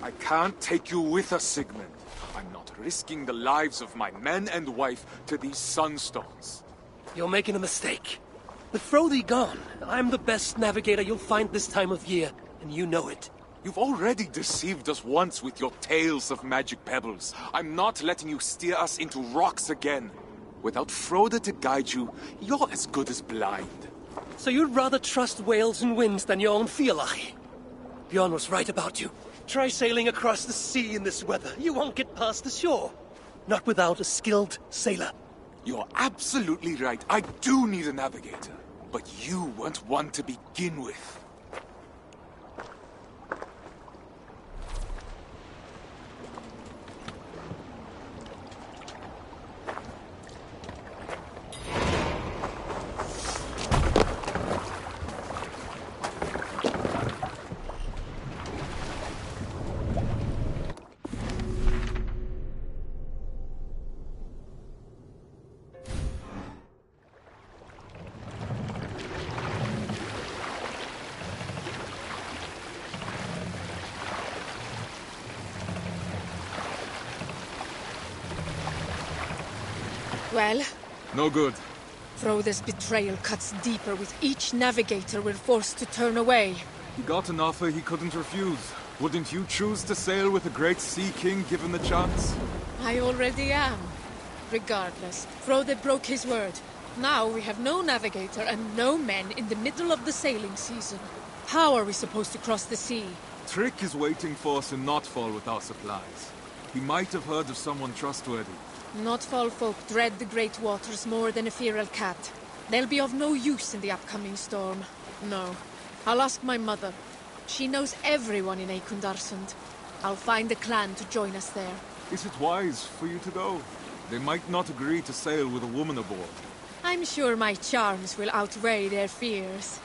I can't take you with us, Sigmund. I'm not risking the lives of my men and wife to these sunstones. You're making a mistake. With Frodi gone, I'm the best navigator you'll find this time of year, and you know it. You've already deceived us once with your tales of magic pebbles. I'm not letting you steer us into rocks again. Without Frode to guide you, you're as good as blind. So you'd rather trust whales and winds than your own Fialach? Bjorn was right about you. Try sailing across the sea in this weather. You won't get past the shore. Not without a skilled sailor. You're absolutely right. I do need a navigator. But you weren't one to begin with. Well? No good. Frode's betrayal cuts deeper with each navigator we're forced to turn away. He got an offer he couldn't refuse. Wouldn't you choose to sail with a great sea king given the chance? I already am. Regardless, Frode broke his word. Now we have no navigator and no men in the middle of the sailing season. How are we supposed to cross the sea? Trick is waiting for us in Notfall with our supplies. He might have heard of someone trustworthy. Notfall folk dread the great waters more than a feral cat. They'll be of no use in the upcoming storm. No. I'll ask my mother. She knows everyone in Ekundarsund. I'll find a clan to join us there. Is it wise for you to go? They might not agree to sail with a woman aboard. I'm sure my charms will outweigh their fears.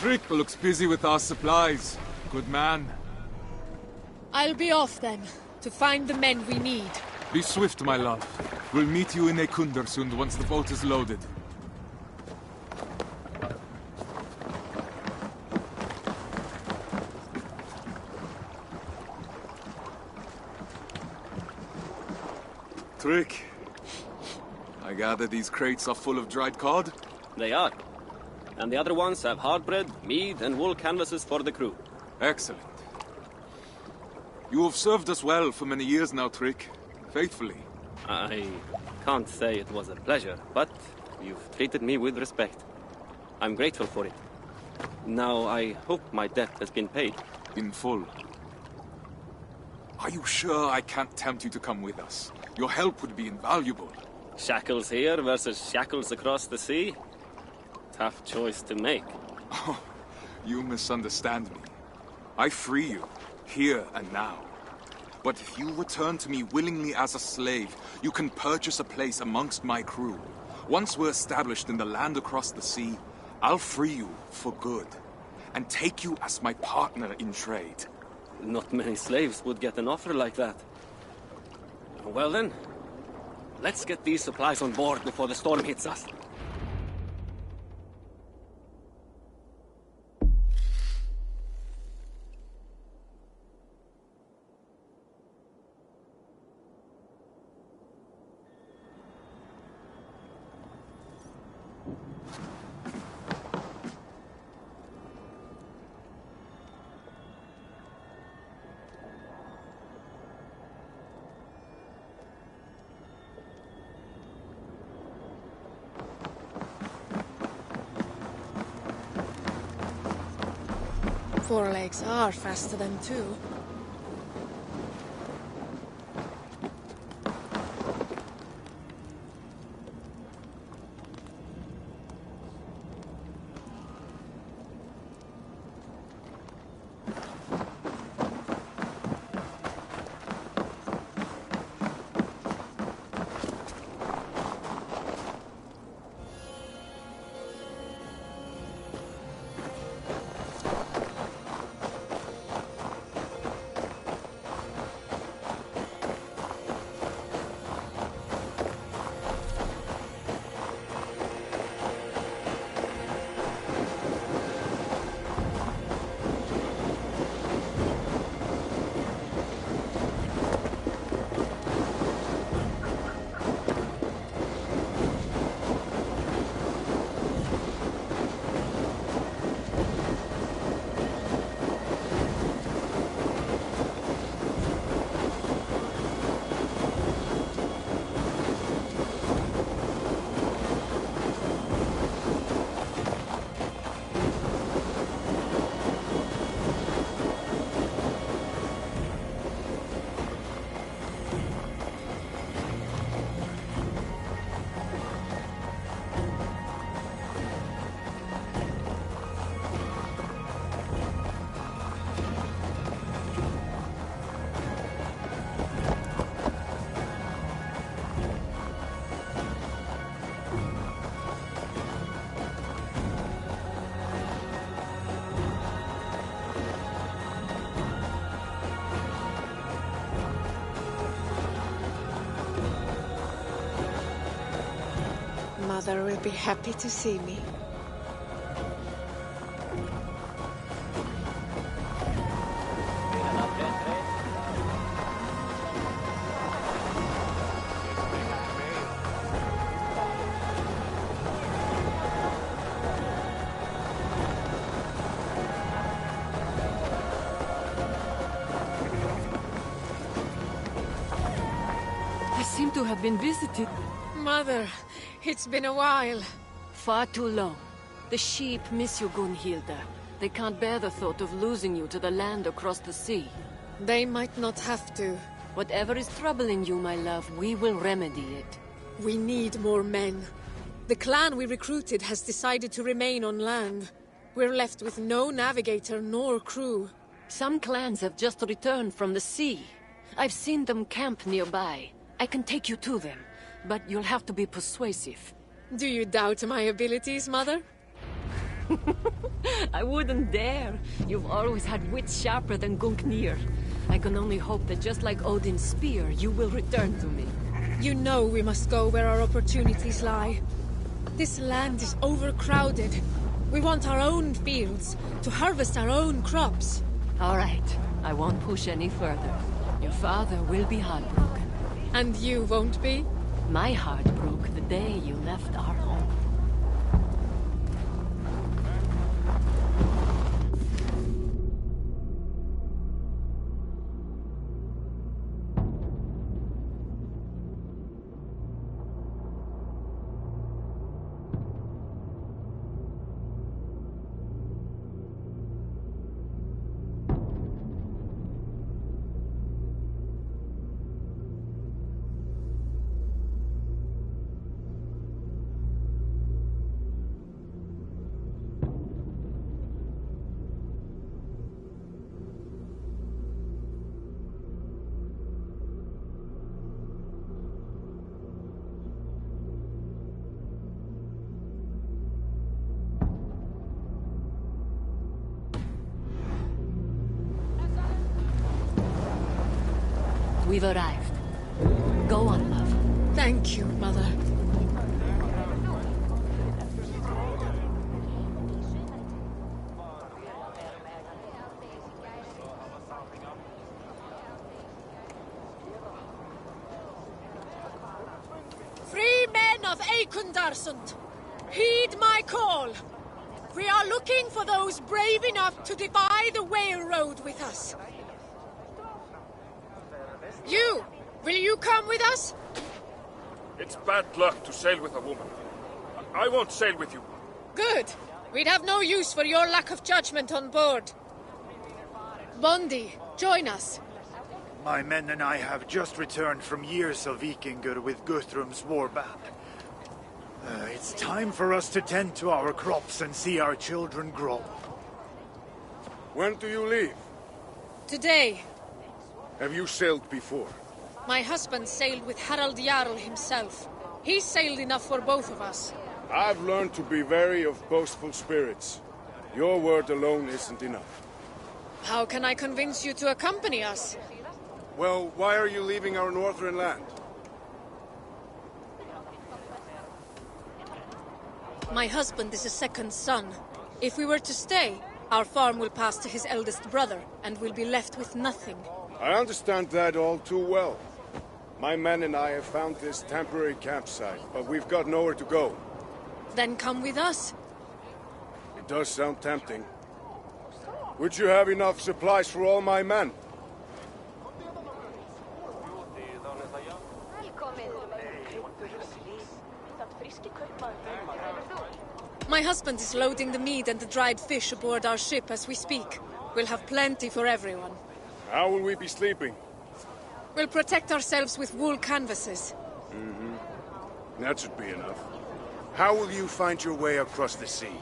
Trick looks busy with our supplies. Good man. I'll be off then, to find the men we need. Be swift, my love. We'll meet you in Ekundarsund once the boat is loaded. Trick. I gather these crates are full of dried cod? They are. And the other ones have hard bread, mead, and wool canvases for the crew. Excellent. You have served us well for many years now, Trick. Faithfully. I can't say it was a pleasure, but you've treated me with respect. I'm grateful for it. Now, I hope my debt has been paid. In full. Are you sure I can't tempt you to come with us? Your help would be invaluable. Shackles here versus shackles across the sea? Tough choice to make. Oh, you misunderstand me. I free you, here and now. But if you return to me willingly as a slave, you can purchase a place amongst my crew. Once we're established in the land across the sea, I'll free you for good, and take you as my partner in trade. Not many slaves would get an offer like that. Well then, let's get these supplies on board before the storm hits us. Four legs are faster than two. Mother will be happy to see me. I seem to have been visited. Mother, it's been a while. Far too long. The sheep miss you, Gunhilda. They can't bear the thought of losing you to the land across the sea. They might not have to. Whatever is troubling you, my love, we will remedy it. We need more men. The clan we recruited has decided to remain on land. We're left with no navigator nor crew. Some clans have just returned from the sea. I've seen them camp nearby. I can take you to them, but you'll have to be persuasive. Do you doubt my abilities, Mother? I wouldn't dare. You've always had wits sharper than Gungnir. I can only hope that just like Odin's spear, you will return to me. You know we must go where our opportunities lie. This land is overcrowded. We want our own fields, to harvest our own crops. All right. I won't push any further. Your father will be heartbroken. And you won't be? My heart broke the day you left our home. We've arrived. Go on, love. Thank you, Mother. Free men of Eikundarsund, heed my call. We are looking for those brave enough to defy the whale road with us. Will you come with us? It's bad luck to sail with a woman. I won't sail with you. Good. We'd have no use for your lack of judgment on board. Bondi, join us. My men and I have just returned from years of Vikingur with Guthrum's warband. It's time for us to tend to our crops and see our children grow. When do you leave? Today, Have you sailed before? my husband sailed with Harald Jarl himself. He sailed enough for both of us. I've learned to be wary of boastful spirits. Your word alone isn't enough. How can I convince you to accompany us? Well, why are you leaving our northern land? My husband is a second son. If we were to stay, our farm will pass to his eldest brother, and we'll be left with nothing. I understand that all too well. My men and I have found this temporary campsite, but we've got nowhere to go. Then come with us. It does sound tempting. Would you have enough supplies for all my men? My husband is loading the meat and the dried fish aboard our ship as we speak. We'll have plenty for everyone. How will we be sleeping? We'll protect ourselves with wool canvases. That should be enough. How will you find your way across the sea?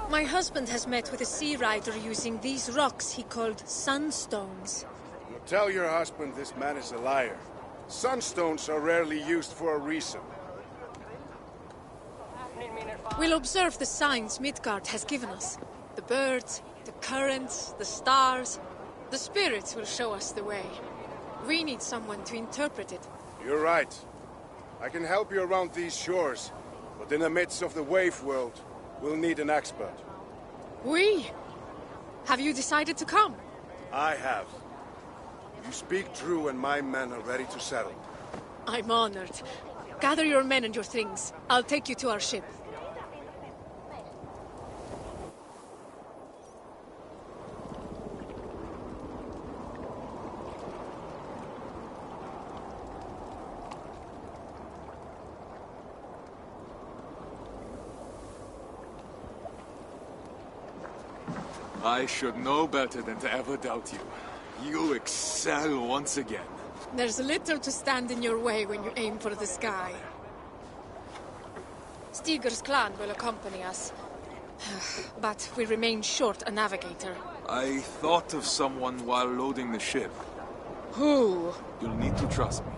My husband has met with a sea rider using these rocks he called sunstones. Tell your husband this man is a liar. Sunstones are rarely used for a reason. We'll observe the signs Midgard has given us. The birds, the currents, the stars. The spirits will show us the way. We need someone to interpret it. You're right. I can help you around these shores, but in the midst of the wave world, we'll need an expert. We? Have you decided to come? I have. You speak true and my men are ready to settle. I'm honored. Gather your men and your things. I'll take you to our ship. I should know better than to ever doubt you. You excel once again. There's little to stand in your way when you aim for the sky. Stigur's clan will accompany us. But we remain short a navigator. I thought of someone while loading the ship. Who? You'll need to trust me.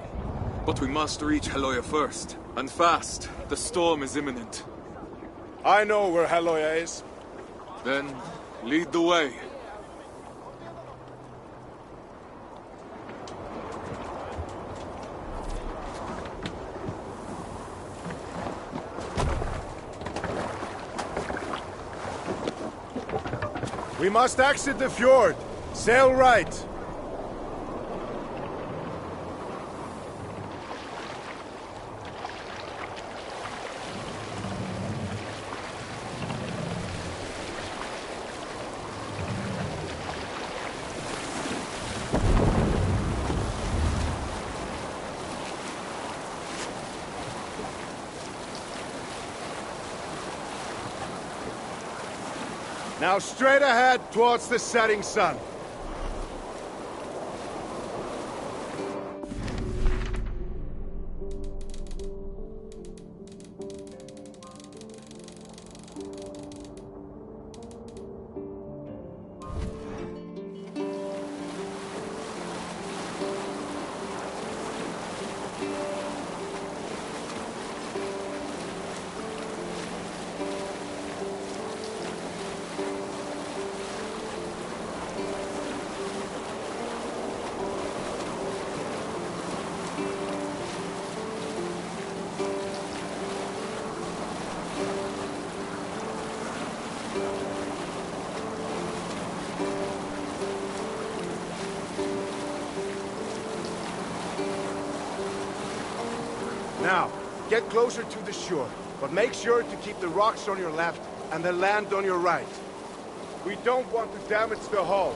But we must reach Heloia first. And fast. The storm is imminent. I know where Heloia is. Then, lead the way. We must exit the fjord. Sail right. Now straight ahead towards the setting sun. Now, get closer to the shore, but make sure to keep the rocks on your left and the land on your right. We don't want to damage the hull.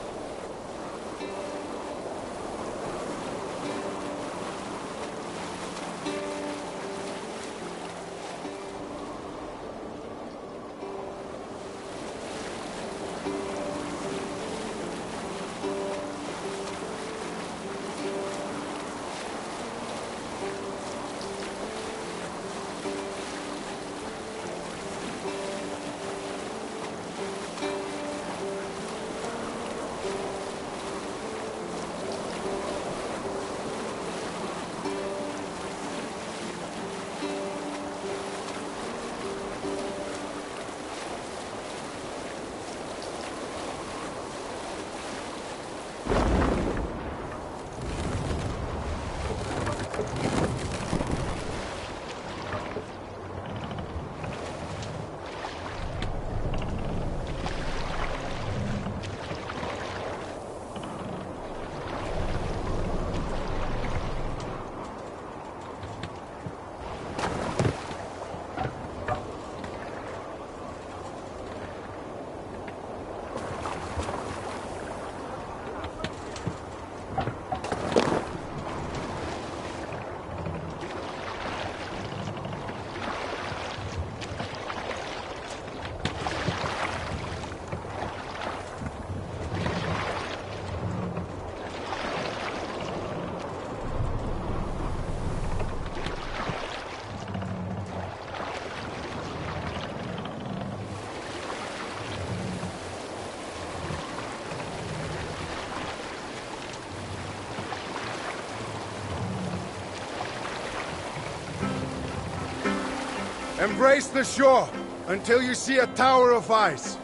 Embrace the shore until you see a tower of ice.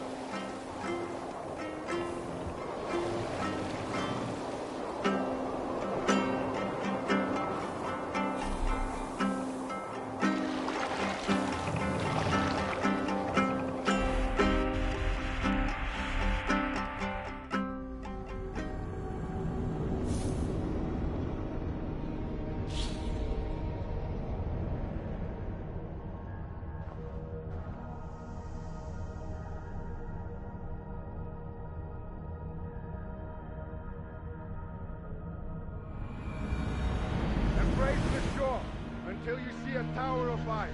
Embrace the shore until you see a tower of ice.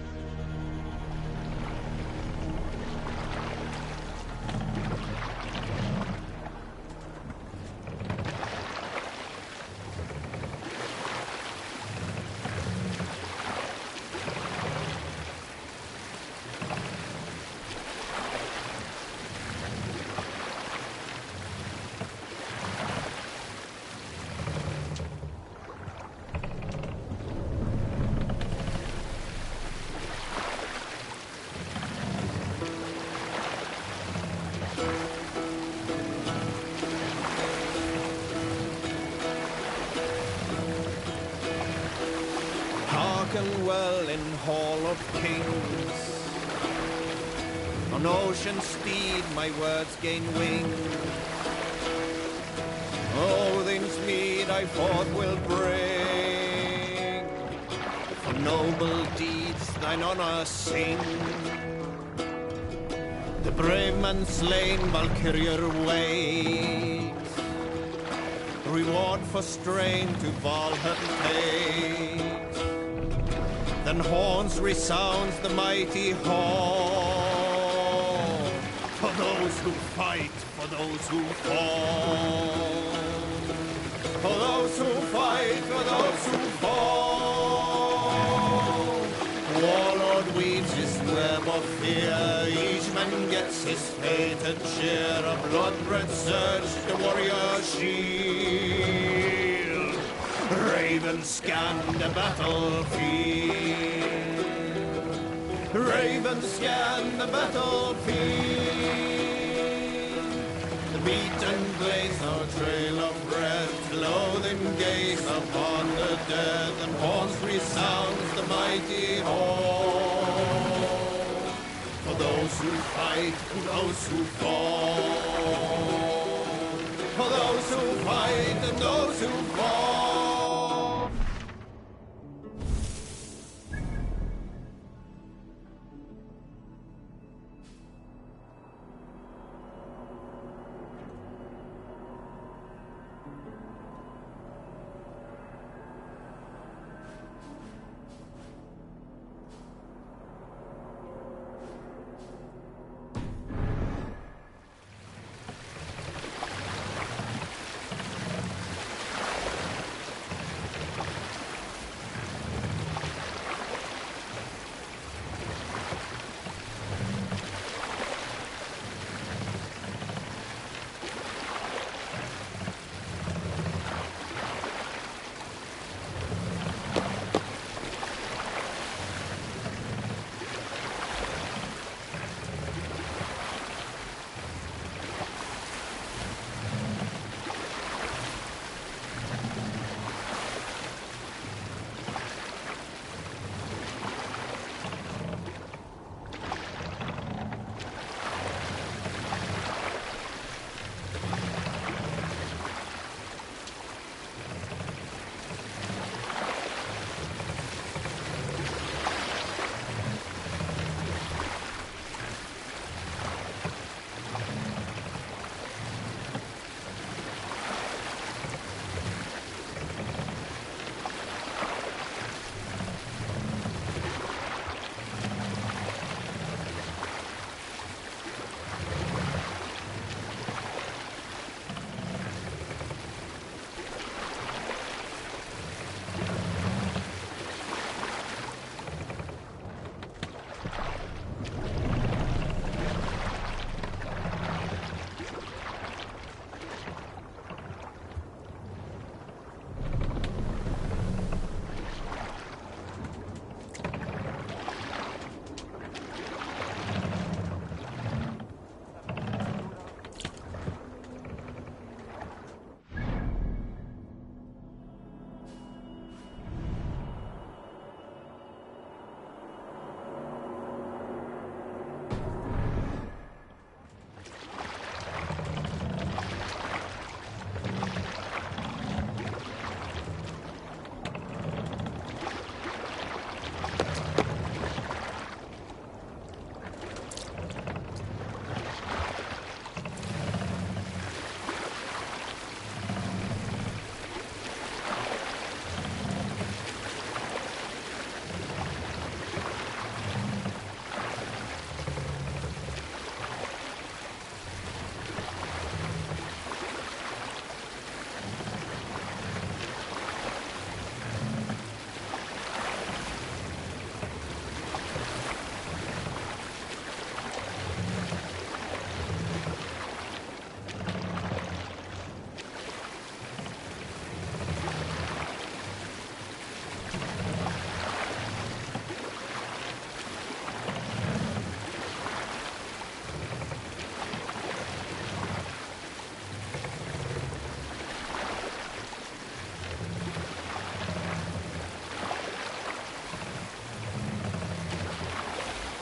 Hearken well in Hall of Kings. On ocean steed my words gain wing. Odin's mead I forth will bring. For noble deeds thine honor sing. The brave man slain Valkyrier waits. Reward for strain to Valhalla takes. Then horns resounds the mighty horn. For those who fight, for those who fall. For those who fight, for those who fall. Warlord weaves his web of fear. Each man gets his fated share. A blood-red surge, the warrior shield. Ravens scan the battlefield. Ravens scan the battlefield. The beaten blaze our trail of red. Loathing gaze upon the dead. And horns resounds the mighty horn. For those who fight, for those who fall. For those who fight and those who fall.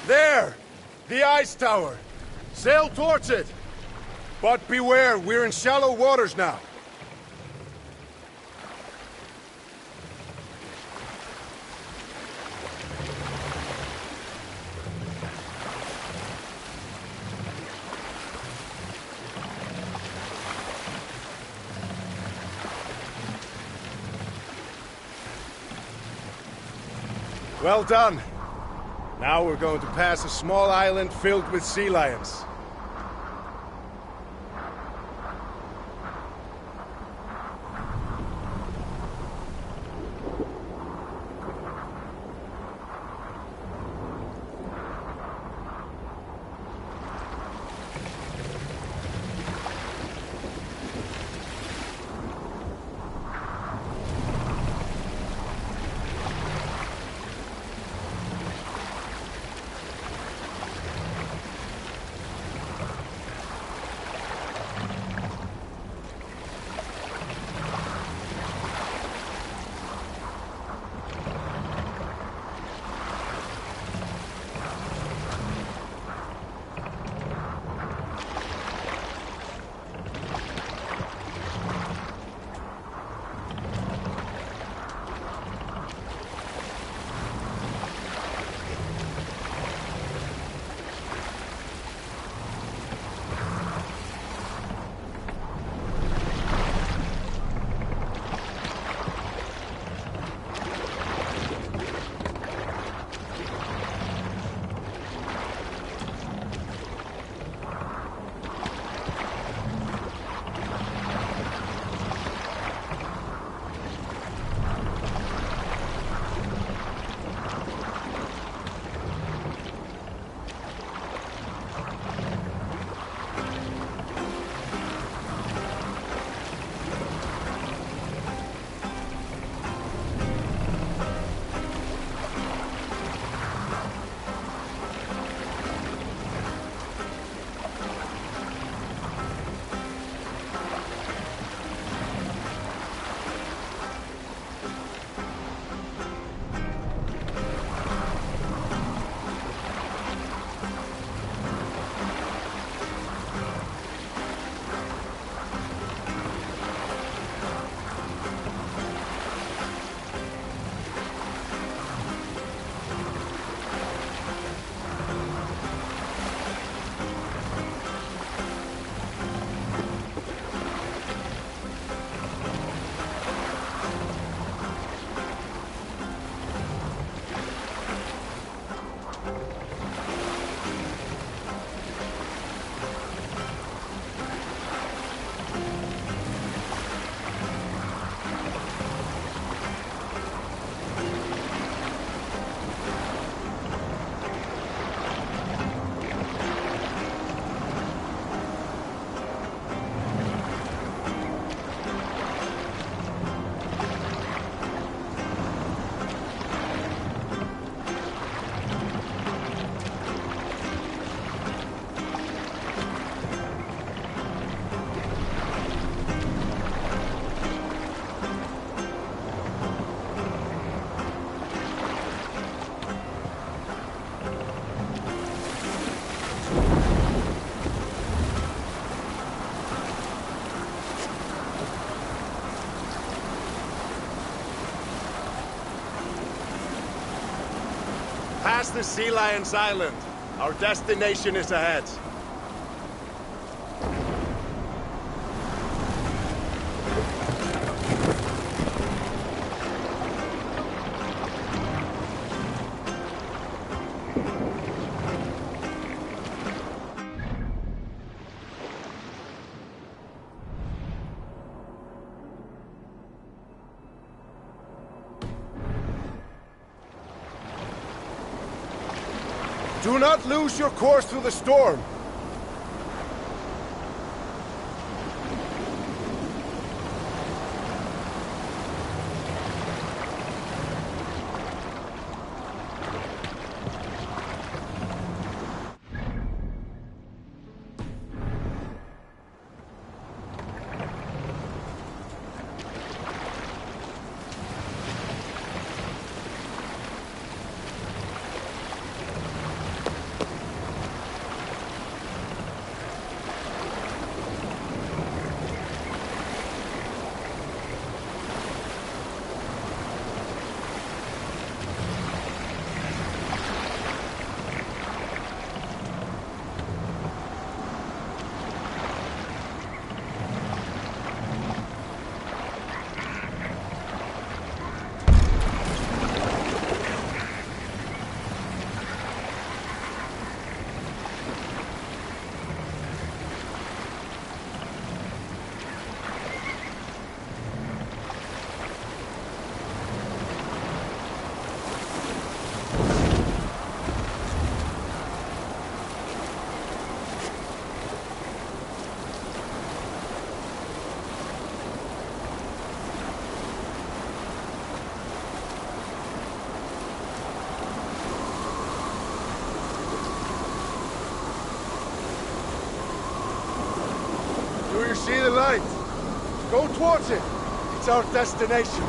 There! The ice tower! Sail towards it! But beware, we're in shallow waters now. Well done. Now we're going to pass a small island filled with sea lions. Past the Sea Lions Island. Our destination is ahead. Do not lose your course through the storm. you see the light? Go towards it. It's our destination.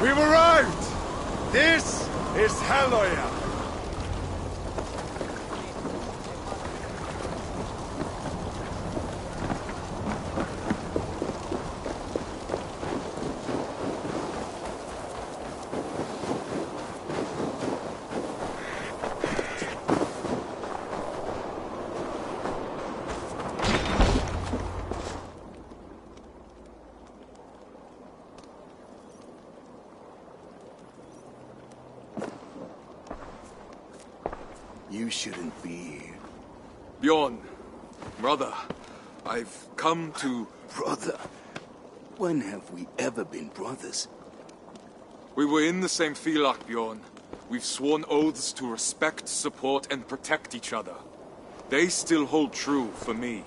We've arrived! This is Helloya! You shouldn't be here. Bjorn, brother, I've come to... Brother? When have we ever been brothers? We were in the same Filak, Bjorn. We've sworn oaths to respect, support, and protect each other. They still hold true for me.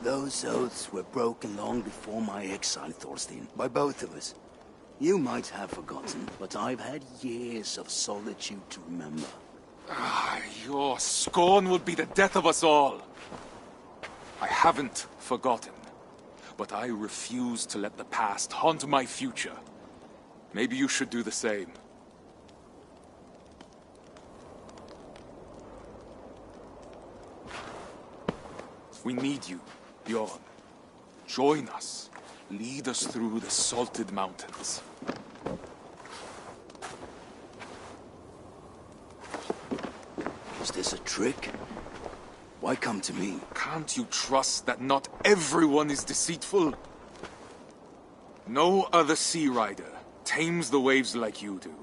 Those oaths were broken long before my exile, Thorstein, by both of us. You might have forgotten, but I've had years of solitude to remember. Your scorn would be the death of us all. I haven't forgotten, but I refuse to let the past haunt my future. Maybe you should do the same. We need you, Bjorn. Join us. Lead us through the salted mountains. Is this a trick? Why come to me? Can't you trust that not everyone is deceitful? No other sea rider tames the waves like you do.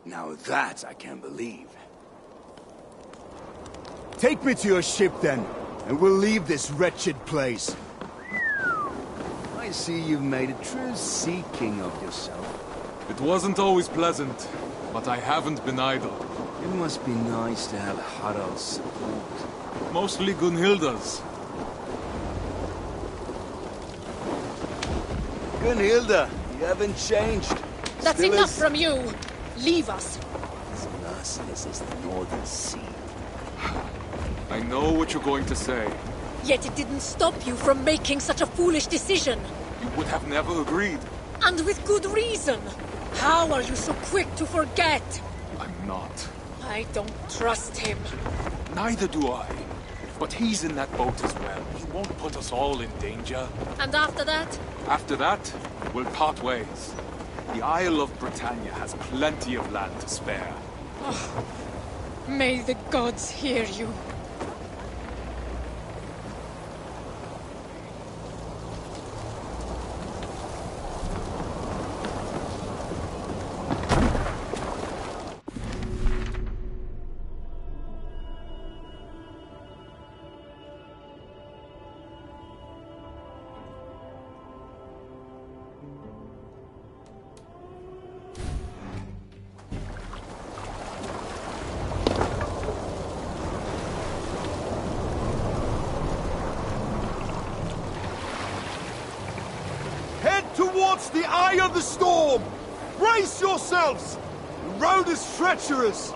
Now that I can believe. Take me to your ship then, and we'll leave this wretched place. I see you've made a true sea king of yourself. It wasn't always pleasant, but I haven't been idle. It must be nice to have Harald's support. Mostly Gunhilda's. Gunhilda, you haven't changed. That's Still enough as- from you! Leave us! As merciless as the Northern Sea. I know what you're going to say. Yet it didn't stop you from making such a foolish decision. You would have never agreed. And with good reason. How are you so quick to forget? I'm not. I don't trust him. Neither do I. But he's in that boat as well. He won't put us all in danger. And after that? After that, we'll part ways. The Isle of Britannia has plenty of land to spare. May the gods hear you. Towards the eye of the storm! Brace yourselves! The road is treacherous!